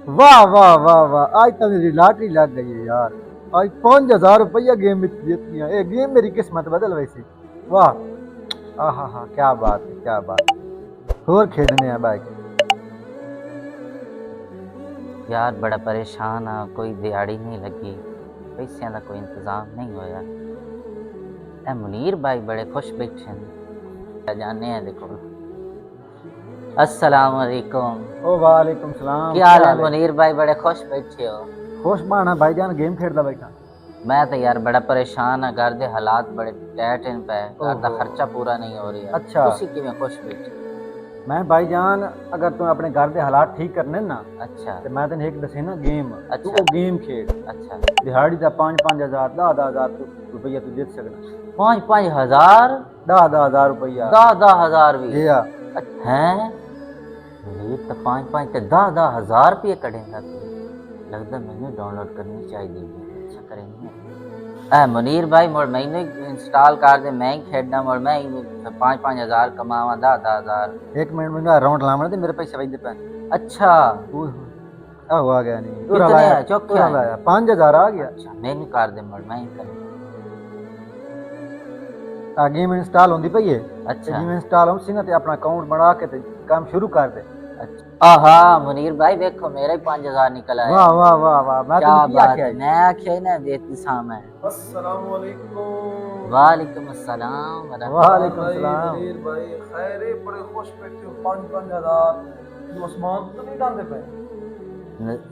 वाह वाह वाह वाह, आज तो मेरी लॉटरी लग गई है यार। आज 5,000 रुपया गेम में जीत गया। ये गेम मेरी किस्मत बदल वैसे। वाह, हाँ हाँ, क्या बात है, क्या बात है। और खेलने हैं भाई। यार बड़ा परेशान हाँ, कोई दिहाड़ी नहीं लगी, पैसों का कोई इंतजाम नहीं होया। ए मुनीर भाई बड़े खुश बैठे हैं, जाने हैं देखो। अस्सलाम वालेकुम। ओ वालेकुम सलाम, क्या क्या हाल है हाल है? मुनीर भाई, बड़े खुश बैठे हो? खुश बाना भाईजान, गेम खेलता बैठा। मैं तो यार बड़ा परेशान हाँ, घर के हालात बड़े टाइट इन पे, घर का ओहो, खर्चा पूरा नहीं हो रहा। अच्छा। तुसी किवें खुश बैठे? मैं भाईजान, अगर तू अपने घर के हालात ठीक करने ना, अच्छा तो मैं तेन एक दसे ना गेम। तू अच्छा वो गेम खेल। अच्छा। दिहाड़ी का 5-5 हजार, 10-10 हजार रुपया तू जीत सकना। 5-5 हजार? 10-10 हजार रुपया। 10-10 हजार भी? जी हाँ। हैं मुनीर तो 5-5 ते 10-10 हजार रुपये कढ़ेगा तू। लगता मैंने डाउनलोड करनी चाहिए। अच्छा करेंगे। मुनीर भाई मुड़ मैंने इंस्टॉल कर दे, मैं ही खेडना, मुड़ मैं ही 5-5 हजार कमावा, 10-10 हजार। एक मिनट में अराउंड लावना थे, मेरे पैसे वही पे। अच्छा अब आ गया नहीं, उरा कितने लाया। है, चौखे उरा आए? लाया, 5,000 आ गया। अच्छा मैं नहीं कर दे, मुड़ मैं ही कर। आ गेम इंस्टॉल होती पई है। ते अच्छा जिवें इंस्टॉल होसी ना, ते अपना अकाउंट बना के ते काम शुरू कर दे। अच्छा। आहा मुनीर भाई देखो मेरा ही 5 हजार निकल आया। वाह वाह वाह वाह, मैं क्या तेन की बात आख्या है, है। मैं आख्या ही ना बेटी सामने। अस्सलाम वालेकुम। वालेकुम अस्सलाम इमरान वालेकुम भाई, वरहमतुल्लाह। सलाम। मुनीर भाई, खैर बड़े खुश बैठे हो। 5-5 हजार आसमान तो नहीं डालते पे।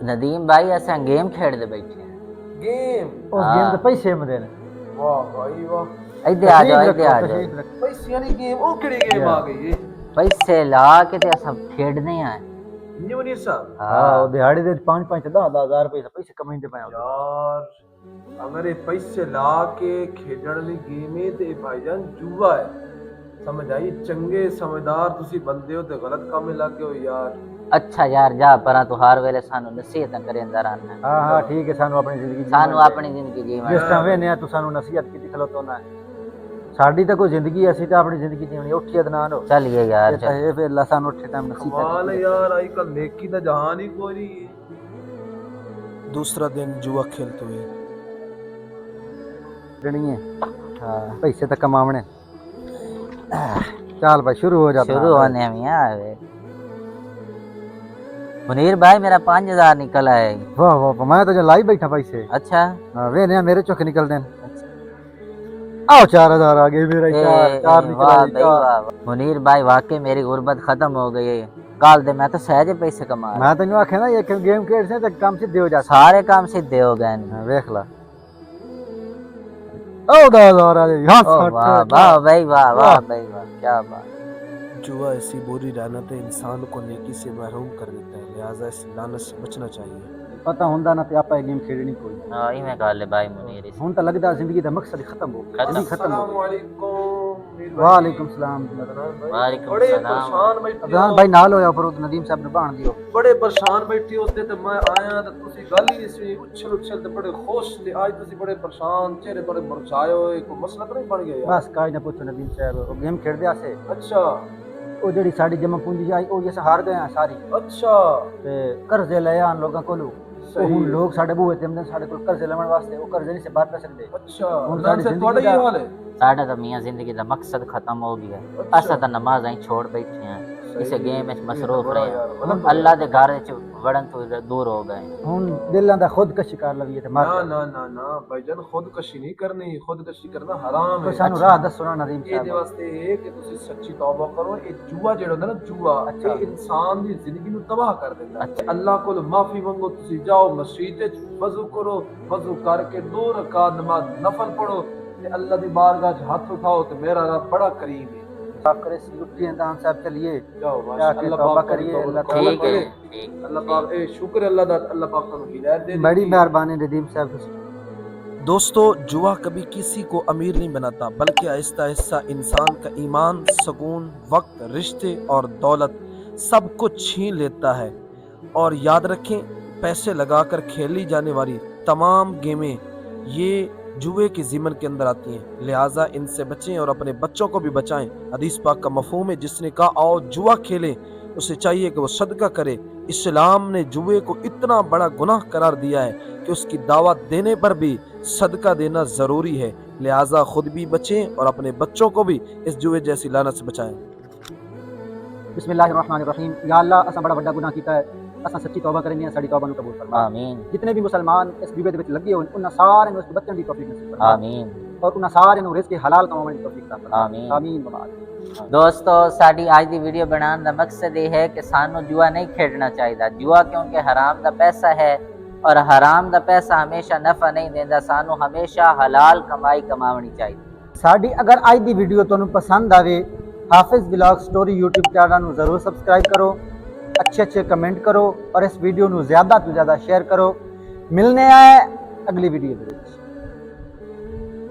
नदीम भाई ऐसा गेम खेड़ दे बैठे हैं। गेम? उस गेम के हाँ पैसे में देने। वाह भाई वाह। इधर आ तशरीफ जाओ, इधर रखो, आ जाओ। तशरीफ रखो। पैसे वाली गेम, ओ केड़ी गेम या आ गई है? पैसे ला के ते सब खेड़ने आए। जी मुनीर साहब। हाँ, वो हाँ दिहाड़ी दे 5-5 10-10 हजार रुपये पैसे कमाइंदे पे। यार अगर ये पैसे ला के खेडण वाली गेम है ते भाईजान जुआ है। समझ आई? चंगे समझदार तुसी बंदे हो ते गलत काम में लग गए हो यार। अच्छा यार जा परा, तू हर वेले सानू नसीहत करेंदा रहना। हाँ हाँ, ठीक है, सानू अपनी जिंदगी सानू जीवन दे। अपनी जिंदगी जीवन जिस दे। टाइम मैं वेने तू सानू नसीहत की खलोतो ना। साडी तो कोई जिंदगी, असी तो अपनी जिंदगी जीवनी उठिए दनान हो। चलिए यार ये तो चल। है फिर अल्लाह सानू उठे टाइम नसीहत कमाल है की यार, आजकल नेकी का जहान ही कोई नहीं है। दूसरा दिन जुआ खेलते हुए। देनी है। हाँ पैसे तो कमावने। चल भाई, शुरू हो जाता शुरू है। होने में यार। मुनीर भाई मेरा 5 हजार निकल आए। वाह वाह वाह, मैं तो जो लाई बैठा पैसे। अच्छा हाँ, वेने मेरे चौके निकल देन। अच्छा। आओ, 4,000 आ गए मेरा। चार चार निकला वाह जी, भाई चार। वाह वाह। मुनीर भाई वाकई मेरी गुर्बत खत्म हो गई है। काल दे मैं तो सहजे पैसे कमा मैं रहा। तेन आखे ना, ये गेम खेल से तो काम सीधे हो जाते। सारे काम सीधे हो गए नहीं। हाँ, वेख ला। ओ 10,000 आ गए। हाँ, ओ 60 वाह वाह वाह भाई वाह वाह वाह। भाई वाह, क्या बात। जुआ ऐसी बुरी लानत है, इंसान को नेकी से महरूम कर देता है, लिहाजा इस लानत से बचना चाहिए। पता होंदा ना ते आपा गेम खेलनी कोई। हाँ इवें गल है भाई मुनीर इस हुन तो लगदा जिंदगी दा मकसद ही खत्म हो गया, खत्म। जिंदगी खत्म हो अस्सलाम गई। वालेकुम मीर भाई। वालेकुम सलाम। अदनान भाई वालेकुम बड़े सलाम। परेशान बैठे हो। अदनान भाई नाल होया पर नदीम साहब ने बाण दियो। बड़े परेशान बैठे होते ते मैं आया ते तुसी गल ही नहीं सुनी। उछल उछल ते बड़े खुश ते आज तुसी बड़े परेशान, चेहरे बड़े मुरझाए हुए। कोई मसला तो नहीं बन गया यार? बस काई ना पूछो नदीम साहब, वो गेम खेलदे आसे। अच्छा ओ जेड़ी साडी जमा पूंजी आई, ओ जैसे हार गए हैं सारी। अच्छा। ते कर्जे ले आन लोगां कोलों। तो सही हुन है। लोग साडे बूहे ते आंदे साडे कोल कर्जे लेवन वास्ते, ओ कर्जे नहीं से बात कर सकदे। अच्छा हुन अदनान साडी से जिंदगी थोड़ा दा। ये हाल है। साढ़ा तो मियाँ जिंदगी का मकसद खत्म हो गया। अच्छा असा तो नमाज ही छोड़ बैठे हैं, इस सही गेम में है। ये तो मसरूफ बड़ा रहे यार हैं। गलत अल्लाह होया। के घर च वड़न तो दूर हो गए। हुन दिलां दा खुदकशी कर लवीए ते मर ना जाए। ना ना ना भाईजान, खुदकशी नहीं करनी। खुदकशी करना हराम कोई है। सानू अच्छा राह दसो ना नदीम ਇਹਦੇ साहब। ਵਾਸਤੇ ਇਹ ਕਿ ਤੁਸੀਂ ਸੱਚੀ ਤੌਬਾ ਕਰੋ। ਇਹ ਜੂਆ ਜਿਹੜਾ ਹੁੰਦਾ ਨਾ, ਜੂਆ अच्छा ਇਹ ਇਨਸਾਨ ਦੀ ਜ਼ਿੰਦਗੀ ਨੂੰ ਤਬਾਹ ਕਰ ਦਿੰਦਾ ਹੈ। अच्छा ਤੇ ਅੱਲਾਹ ਕੋਲ ਮਾਫੀ ਮੰਗੋ। ਤੁਸੀਂ ਜਾਓ ਮਸਜਿਦ ਵਿੱਚ ਵਜ਼ੂ ਕਰੋ, ਵਜ਼ੂ ਕਰਕੇ 2 ਰਕਾਤ ਨਮਾਜ਼ ਨਫਲ ਪੜੋ ਤੇ ਅੱਲਾਹ ਦੀ ਬਾਰਗਾਹ 'ਚ ਹੱਥ ਉਠਾਓ ਤੇ ਮੇਰਾ ਰੱਬ ਬੜਾ ਕਰੀਮ है। माफ करे, लुटिए दान साहब, चलिए जाओ क्या माशा के अल्लाह तौबा पाक तुम्हारी करिए, तौबा अल्लाह तौबा कबूल ठीक है। करे। करे। ठीक अल्लाह ठीक। पाक शुक्र है अल्लाह दा, अल्लाह पाक तुम्हें हिदायत दे बड़ी दी। मेहरबानी नदीम साहब। दोस्तों जुआ कभी किसी को अमीर नहीं बनाता, बल्कि आहिस्ता आहिस्ता इंसान का ईमान, सुकून, वक्त, रिश्ते और दौलत सब कुछ छीन लेता है। और याद रखें, पैसे लगाकर खेली जाने वाली तमाम गेमें ये जुए के ज़िमन के अंदर आती हैं, लिहाजा इनसे बचें और अपने बच्चों को भी बचाएं। हदीस पाक का मफहूम है, जिसने कहा आओ जुआ खेलें, उसे चाहिए कि वो सदका करे, इस्लाम ने जुए को इतना बड़ा गुनाह करार दिया है कि उसकी दावत देने पर भी सदका देना ज़रूरी है। लिहाजा खुद भी बचें और अपने बच्चों को भी इस जुए जैसी लानत से बचाएं। बिस्मिल्लाहिर्रहमानिर्रहीम। या अल्लाह असा बड़ा बड़ा गुनाह कीता है, असा सच्ची तौबा करनी है, साडी तौबा नु कबूल फरमा। आमीन जितने भी मुसलमान इस जुए दे विच लगे होन उन्हां सारे नु इसको बचन दी तौफीक नसीब फरमा आमीन और उन्हां सारे नु रिज़्क़ हलाल कमाने दी तौफीक अता फरमा। आमीन। आमीन व आमीन। दोस्तों साडी आज दी वीडियो बनाने का मकसद ये है कि सानू जुआ नहीं खेडना चाहिए। जुआ क्योंकि हराम का पैसा है और हराम का पैसा हमेशा नफा नहीं देता। सानू हमेशा हलाल कमाई कमावनी चाहिए। साडी अगर आज दी वीडियो तुहानू पसंद आवे, हाफिज़ व्लॉग स्टोरी यूट्यूब चैनल नू जरूर सब्सक्राइब करो, अच्छे कमेंट करो और इस वीडियो नू ज़्यादा तो ज़्यादा शेयर करो। मिलने आए अगली वीडियो में।